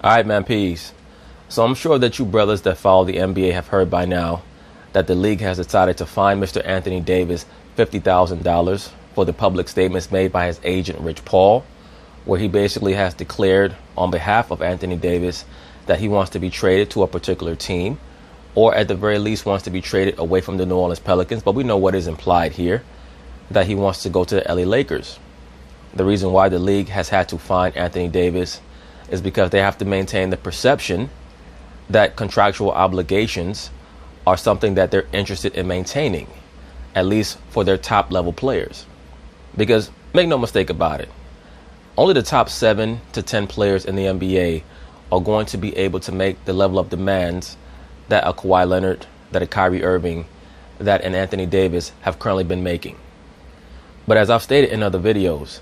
All right, man, peace. So I'm sure that you brothers that follow the NBA have heard by now that the league has decided to fine Mr. Anthony Davis $50,000 for the public statements made by his agent, Rich Paul, where he basically has declared on behalf of Anthony Davis that he wants to be traded to a particular team, or at the very least wants to be traded away from the New Orleans Pelicans. But we know what is implied here, that he wants to go to the LA Lakers. The reason why the league has had to fine Anthony Davis is because they have to maintain the perception that contractual obligations are something that they're interested in maintaining, at least for their top level players. Because make no mistake about it, only the top 7 to 10 players in the NBA are going to be able to make the level of demands that a Kawhi Leonard, that a Kyrie Irving, that an Anthony Davis have currently been making. But as I've stated in other videos,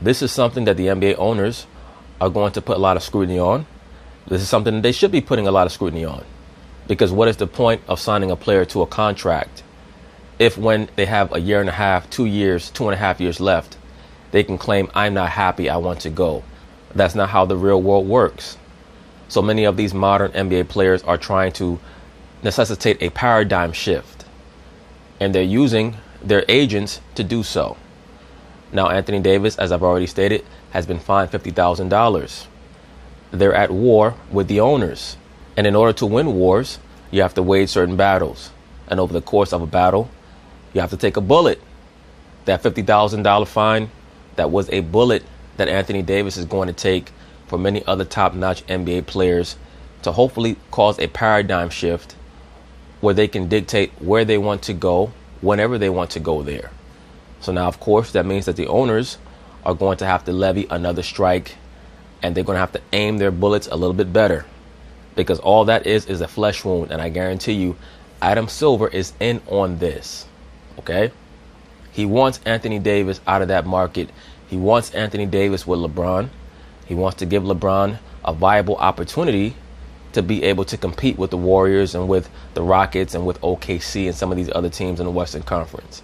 this is something that the NBA owners are going to put a lot of scrutiny on. This is something that they should be putting a lot of scrutiny on. Because what is the point of signing a player to a contract if when they have a year and a half, 2 years, 2.5 years left, they can claim, I'm not happy, I want to go. That's not how the real world works. So many of these modern NBA players are trying to necessitate a paradigm shift, and they're using their agents to do so. Now, Anthony Davis, as I've already stated, has been fined $50,000. They're at war with the owners. And in order to win wars, you have to wage certain battles. And over the course of a battle, you have to take a bullet. That $50,000 fine, that was a bullet that Anthony Davis is going to take for many other top-notch NBA players to hopefully cause a paradigm shift where they can dictate where they want to go, whenever they want to go there. So now, of course, that means that the owners are going to have to levy another strike, and they're going to have to aim their bullets a little bit better, because all that is a flesh wound. And I guarantee you, Adam Silver is in on this. Okay? He wants Anthony Davis out of that market. He wants Anthony Davis with LeBron. He wants to give LeBron a viable opportunity to be able to compete with the Warriors and with the Rockets and with OKC and some of these other teams in the Western Conference.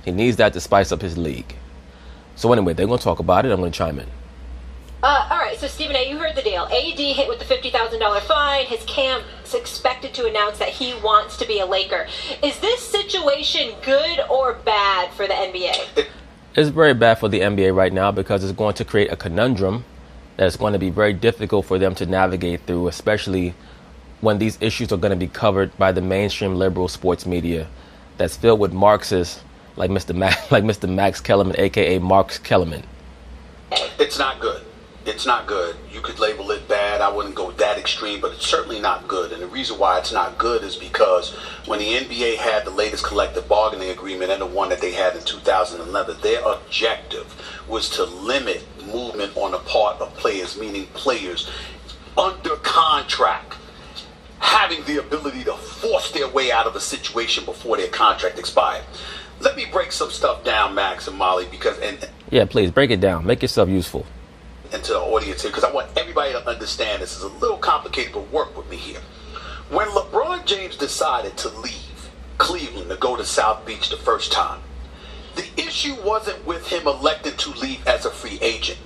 He needs that to spice up his league. So anyway, they're going to talk about it. I'm going to chime in. All right, so Stephen A., you heard the deal. AD hit with the $50,000 fine. His camp's expected to announce that he wants to be a Laker. Is this situation good or bad for the NBA? It's very bad for the NBA right now because it's going to create a conundrum that's going to be very difficult for them to navigate through, especially when these issues are going to be covered by the mainstream liberal sports media that's filled with Marxists like Mr. Max Kellerman, a.k.a. Marx Kellerman. It's not good. It's not good. You could label it bad. I wouldn't go that extreme, but it's certainly not good. And the reason why it's not good is because when the NBA had the latest collective bargaining agreement and the one that they had in 2011, their objective was to limit movement on the part of players, meaning players under contract having the ability to force their way out of a situation before their contract expired. Let me break some stuff down, Max and Molly, because yeah, please break it down. Make yourself useful. And to the audience here, because I want everybody to understand this is a little complicated, but work with me here. When LeBron James decided to leave Cleveland to go to South Beach the first time, the issue wasn't with him electing to leave as a free agent.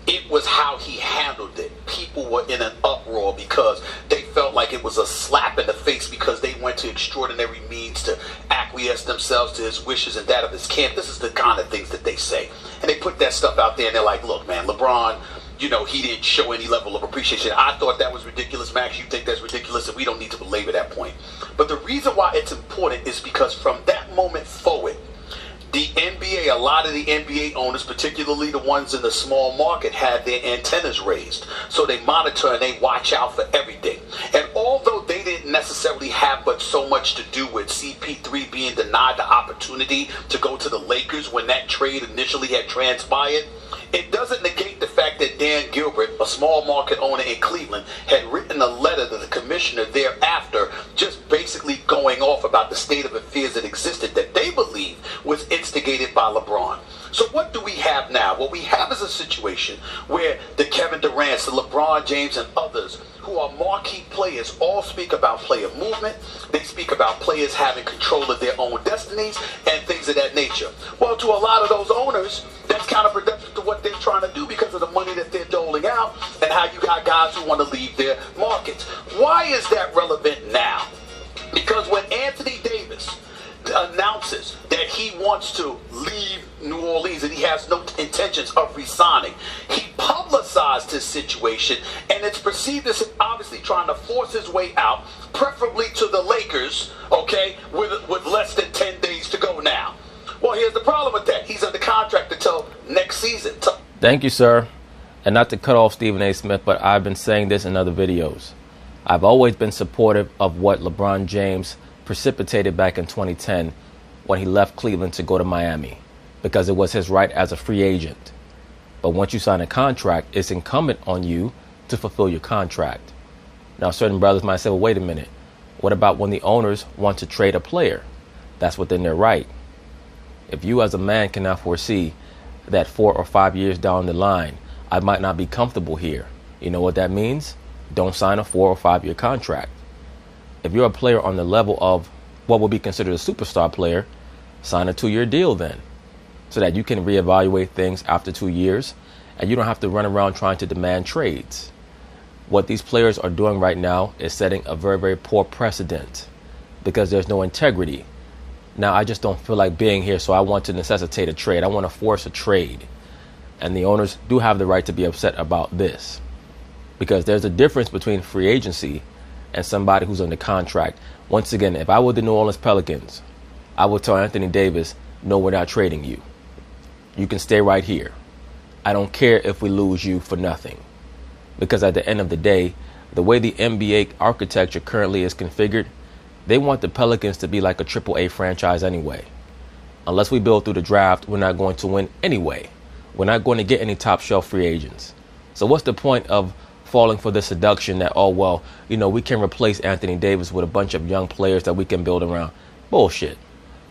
It was how he handled it. People were in an uproar because they felt like it was a slap in the face because they went to extraordinary means to acquiesce themselves to his wishes and that of his camp. This is the kind of things that they say. And they put that stuff out there and they're like, look, man, LeBron, you know, he didn't show any level of appreciation. I thought that was ridiculous. Max, you think that's ridiculous, and we don't need to belabor that point. But the reason why it's important is because from that moment forward, the NBA, a lot of the NBA owners, particularly the ones in the small market, had their antennas raised. So they monitor and they watch out for everything. And although they didn't necessarily have but so much to do with CP3 being denied the opportunity to go to the Lakers when that trade initially had transpired, it doesn't negate the fact that Dan Gilbert, a small market owner in Cleveland, had written a letter to the commissioner thereafter, just basically going off about the state of affairs that existed that they believe was instigated by LeBron. So what do we have now? What we have is a situation where the Kevin Durant's, the LeBron James, and others who who are marquee players all speak about player movement. They speak about players having control of their own destinies and things of that nature. Well, to a lot of those owners, that's counterproductive to what they're trying to do because of the money that they're doling out and how you got guys who want to leave their markets. Why is that relevant now? Because when Anthony Davis announces that he wants to leave New Orleans and he has no intentions of resigning, he publicized his situation, and it's perceived as him obviously trying to force his way out, preferably to the Lakers, okay, with less than 10 days to go now. Well, here's the problem with that. He's under contract until next season. Thank you, sir. And not to cut off Stephen A. Smith, but I've been saying this in other videos. I've always been supportive of what LeBron James precipitated back in 2010 when he left Cleveland to go to Miami, because it was his right as a free agent. But once you sign a contract, it's incumbent on you to fulfill your contract. Now, certain brothers might say, well, wait a minute. What about when the owners want to trade a player? That's within their right. If you as a man cannot foresee that 4 or 5 years down the line, I might not be comfortable here, you know what that means? Don't sign a 4 or 5 year contract. If you're a player on the level of what would be considered a superstar player, sign a 2-year deal then, so that you can reevaluate things after 2 years and you don't have to run around trying to demand trades. What these players are doing right now is setting a very, very poor precedent because there's no integrity. Now, I just don't feel like being here, so I want to necessitate a trade. I want to force a trade. And the owners do have the right to be upset about this, because there's a difference between free agency and somebody who's under contract. Once again, if I were the New Orleans Pelicans, I would tell Anthony Davis, no, we're not trading you. You can stay right here. I don't care if we lose you for nothing. Because at the end of the day, the way the NBA architecture currently is configured, they want the Pelicans to be like a AAA franchise anyway. Unless we build through the draft, we're not going to win anyway. We're not going to get any top shelf free agents. So what's the point of falling for the seduction that, oh, well, you know, we can replace Anthony Davis with a bunch of young players that we can build around? Bullshit.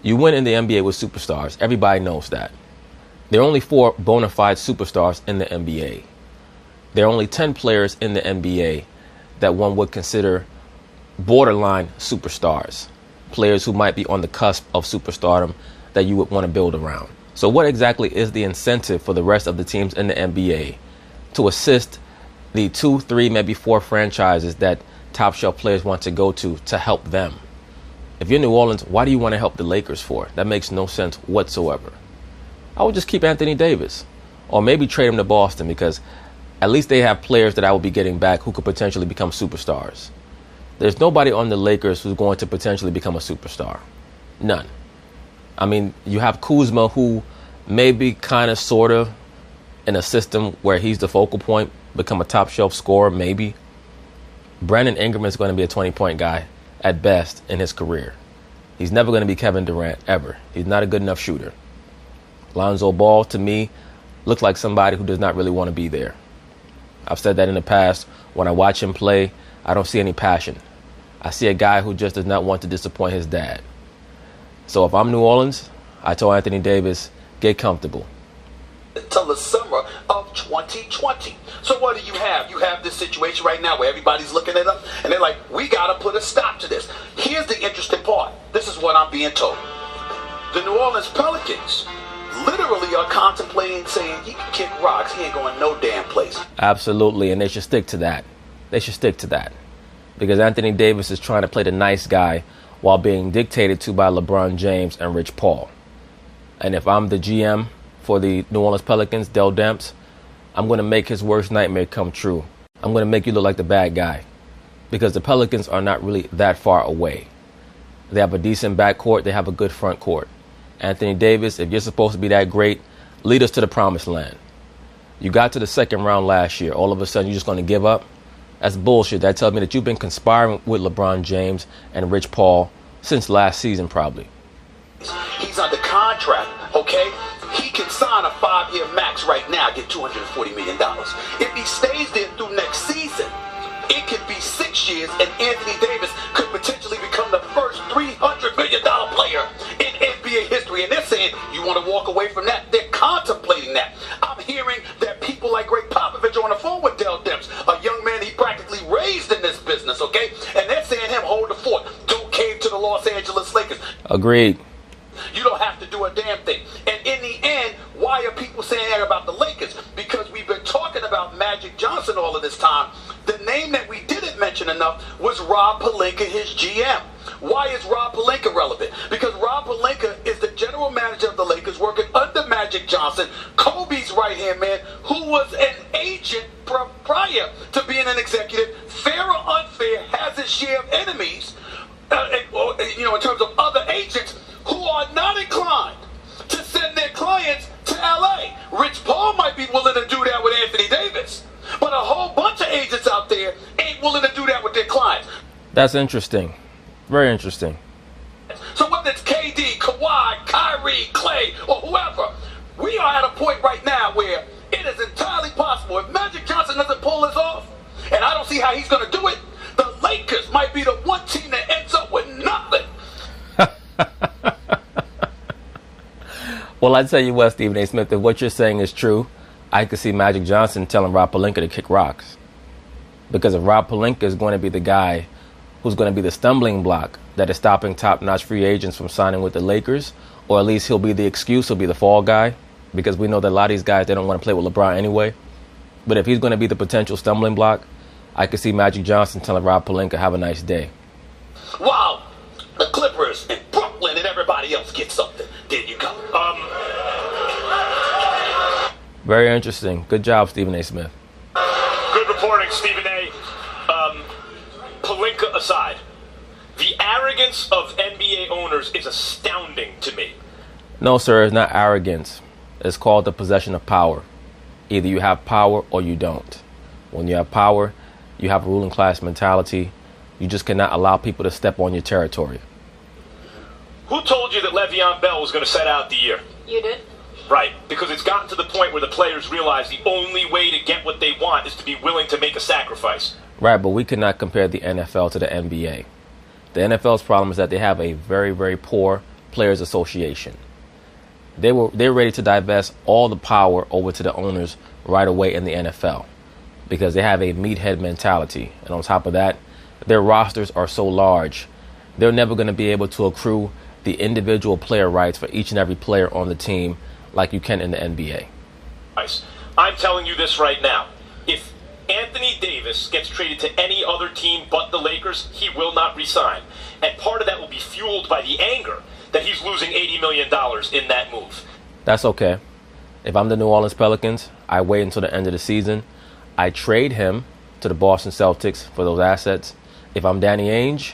You win in the NBA with superstars. Everybody knows that. There are only 4 bona fide superstars in the NBA. There are only 10 players in the NBA that one would consider borderline superstars, players who might be on the cusp of superstardom that you would want to build around. So what exactly is the incentive for the rest of the teams in the NBA to assist the 2, 3, maybe 4 franchises that top shelf players want to go to help them? If you're New Orleans, why do you want to help the Lakers for? That makes no sense whatsoever. I would just keep Anthony Davis, or maybe trade him to Boston, because at least they have players that I will be getting back who could potentially become superstars. There's nobody on the Lakers who's going to potentially become a superstar. None. I mean, you have Kuzma, who may be kind of sort of in a system where he's the focal point, become a top shelf scorer, maybe. Brandon Ingram is going to be a 20-point guy at best in his career. He's never going to be Kevin Durant, ever. He's not a good enough shooter. Lonzo Ball, to me, looks like somebody who does not really want to be there. I've said that in the past. When I watch him play, I don't see any passion. I see a guy who just does not want to disappoint his dad. So if I'm New Orleans, I told Anthony Davis, get comfortable. Until the summer of 2020. So what do you have? You have this situation right now where everybody's looking at them and they're like, we got to put a stop to this. Here's the interesting part. This is what I'm being told. The New Orleans Pelicans literally are contemplating saying he can kick rocks. He ain't going no damn place. Absolutely, and they should stick to that. They should stick to that. Because Anthony Davis is trying to play the nice guy while being dictated to by LeBron James and Rich Paul. And if I'm the GM for the New Orleans Pelicans, Dell Demps, I'm going to make his worst nightmare come true. I'm going to make you look like the bad guy. Because the Pelicans are not really that far away. They have a decent backcourt. They have a good front court. Anthony Davis, if you're supposed to be that great, lead us to the promised land. You got to the second round last year. All of a sudden, you're just going to give up? That's bullshit. That tells me that you've been conspiring with LeBron James and Rich Paul since last season, probably. He's under contract, okay? He can sign a 5-year max right now, get $240 million. If he stays there through next season, it could be 6 years, and Anthony Davis could potentially become the first $300 million player in NBA history. And they're saying, you want to walk away from that? They're contemplating that. I'm hearing that people like Greg Popovich are on the phone with Dell Demps, a young man he practically raised in Agreed. You don't have to do a damn thing. And in the end, why are people saying that about the Lakers? Because we've been talking about Magic Johnson all of this time. The name that we didn't mention enough was Rob Pelinka, his GM. Why is Rob Pelinka relevant? Because Rob Pelinka is the general manager of the Lakers, working under Magic Johnson, Kobe's right-hand man, who was an agent prior to being an executive. Fair or unfair, has his share of enemies, in terms of other agents who are not inclined to send their clients to L.A. Rich Paul might be willing to do that with Anthony Davis, but a whole bunch of agents out there ain't willing to do that with their clients. That's interesting. Very interesting. So whether it's KD, Kawhi, Kyrie, Clay, or whoever, we are at a point right now where it is entirely possible, if Magic Johnson doesn't pull this off, and I don't see how he's going to do it, the Lakers might be the one team that ends up with nothing. Well, I tell you what, Stephen A. Smith, if what you're saying is true, I could see Magic Johnson telling Rob Pelinka to kick rocks. Because if Rob Pelinka is going to be the guy who's going to be the stumbling block that is stopping top-notch free agents from signing with the Lakers, or at least he'll be the excuse, he'll be the fall guy, because we know that a lot of these guys, they don't want to play with LeBron anyway. But if he's going to be the potential stumbling block, I could see Magic Johnson telling Rob Pelinka, have a nice day. Wow, the Clippers and Brooklyn and everybody else get something. There you go. Very interesting. Good job, Stephen A. Smith. Good reporting, Stephen A. Pelinka aside, the arrogance of NBA owners is astounding to me. No, sir, it's not arrogance. It's called the possession of power. Either you have power or you don't. When you have power, you have a ruling class mentality. You just cannot allow people to step on your territory. Who told you that Le'Veon Bell was going to set out the year? You did? Right, because it's gotten to the point where the players realize the only way to get what they want is to be willing to make a sacrifice. Right, but we cannot compare the NFL to the NBA. The NFL's problem is that they have a very, very poor players association. They're ready to divest all the power over to the owners right away in the NFL because they have a meathead mentality. And on top of that, their rosters are so large, they're never going to be able to accrue the individual player rights for each and every player on the team like you can in the NBA. I'm telling you this right now. If Anthony Davis gets traded to any other team but the Lakers, he will not resign. And part of that will be fueled by the anger that he's losing $80 million in that move. That's okay. If I'm the New Orleans Pelicans, I wait until the end of the season. I trade him to the Boston Celtics for those assets. If I'm Danny Ainge,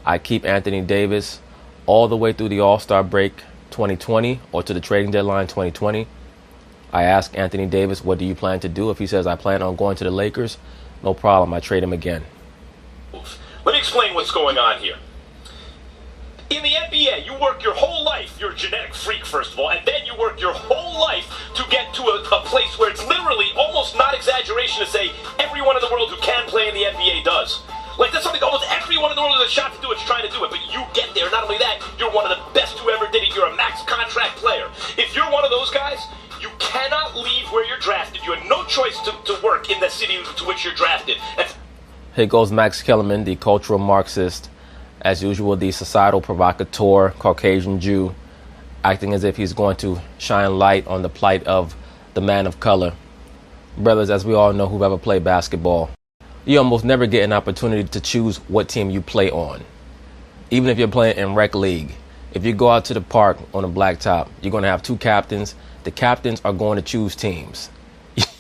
I keep Anthony Davis all the way through the All-Star break 2020 or to the trading deadline 2020. I ask Anthony Davis, what do you plan to do? If he says, I plan on going to the Lakers, no problem. I trade him again. Let me explain what's going on here. In the NBA, you work your whole life. You're a genetic freak, first of all, and then you work your whole life to get to a place where it's literally almost not exaggeration to say everyone in the world who can play in the NBA does. Like, that's something almost everyone in the world has a shot to do it, is trying to do it, but you get there. Not only that, you're one of the best who ever did it. You're a max contract player. If you're one of those guys, you cannot leave where you're drafted. You have no choice to work in the city to which you're drafted. Here goes Max Kellerman, the cultural Marxist. As usual, the societal provocateur, Caucasian Jew, acting as if he's going to shine light on the plight of the man of color. Brothers, as we all know who've ever played basketball, you almost never get an opportunity to choose what team you play on. Even if you're playing in rec league, if you go out to the park on a blacktop, you're going to have two captains. The captains are going to choose teams.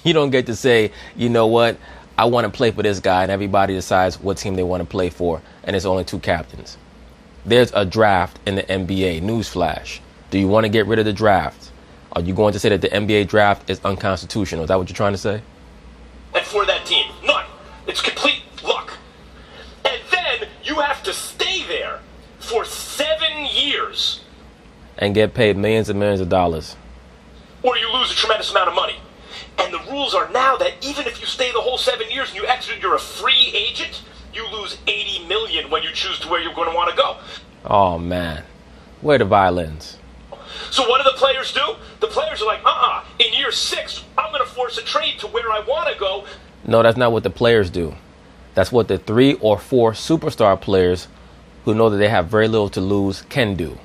You don't get to say, you know what, I want to play for this guy, and everybody decides what team they want to play for, and it's only two captains. There's a draft in the NBA. Newsflash. Do you want to get rid of the draft? Are you going to say that the NBA draft is unconstitutional? Is that what you're trying to say? And for that team, none. It's complete luck. And then you have to stay there for 7 years. And get paid millions and millions of dollars. Or you lose a tremendous amount of money. And the rules are now that even if you stay the whole 7 years and you exit, you're a free agent, you lose $80 million when you choose to where you're going to want to go. Oh, man. Where are the violins? So what do the players do? The players are like, in year 6, I'm going to force a trade to where I want to go. No, that's not what the players do. That's what the 3 or 4 superstar players who know that they have very little to lose can do.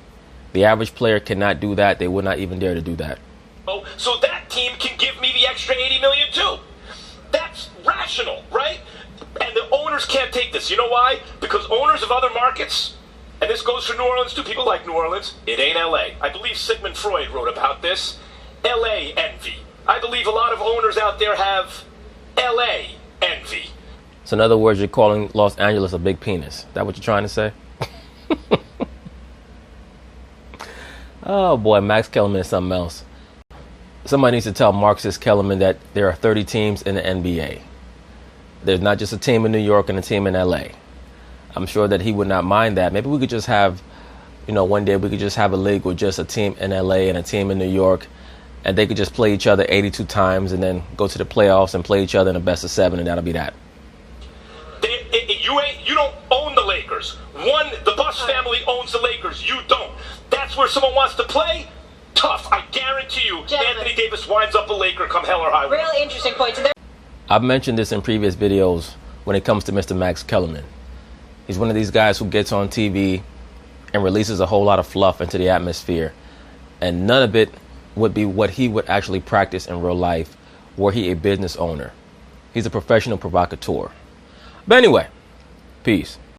The average player cannot do that. They would not even dare to do that. Oh, so that team can give me the extra $80 million too. That's rational, right? And the owners can't take this. You know why? Because owners of other markets, and this goes for New Orleans too, people like New Orleans, it ain't LA. I believe Sigmund Freud wrote about this. LA envy. I believe a lot of owners out there have LA envy. So in other words, you're calling Los Angeles a big penis. Is that what you're trying to say? Oh boy, Max Kellerman is something else. Somebody needs to tell Marxist Kellerman that there are 30 teams in the NBA. There's not just a team in New York and a team in LA. I'm sure that he would not mind that. Maybe we could just have, one day we could just have a league with just a team in LA and a team in New York, and they could just play each other 82 times and then go to the playoffs and play each other in a best of 7, and that'll be that. You don't own the Lakers. The Buss family owns the Lakers. You don't. That's where someone wants to play. Tough. I guarantee you, Gentlemen. Anthony Davis winds up a Laker come hell or high water. Really interesting points. I've mentioned this in previous videos when it comes to Mr. Max Kellerman. He's one of these guys who gets on TV and releases a whole lot of fluff into the atmosphere, and none of it would be what he would actually practice in real life were he a business owner. He's a professional provocateur. But anyway, peace.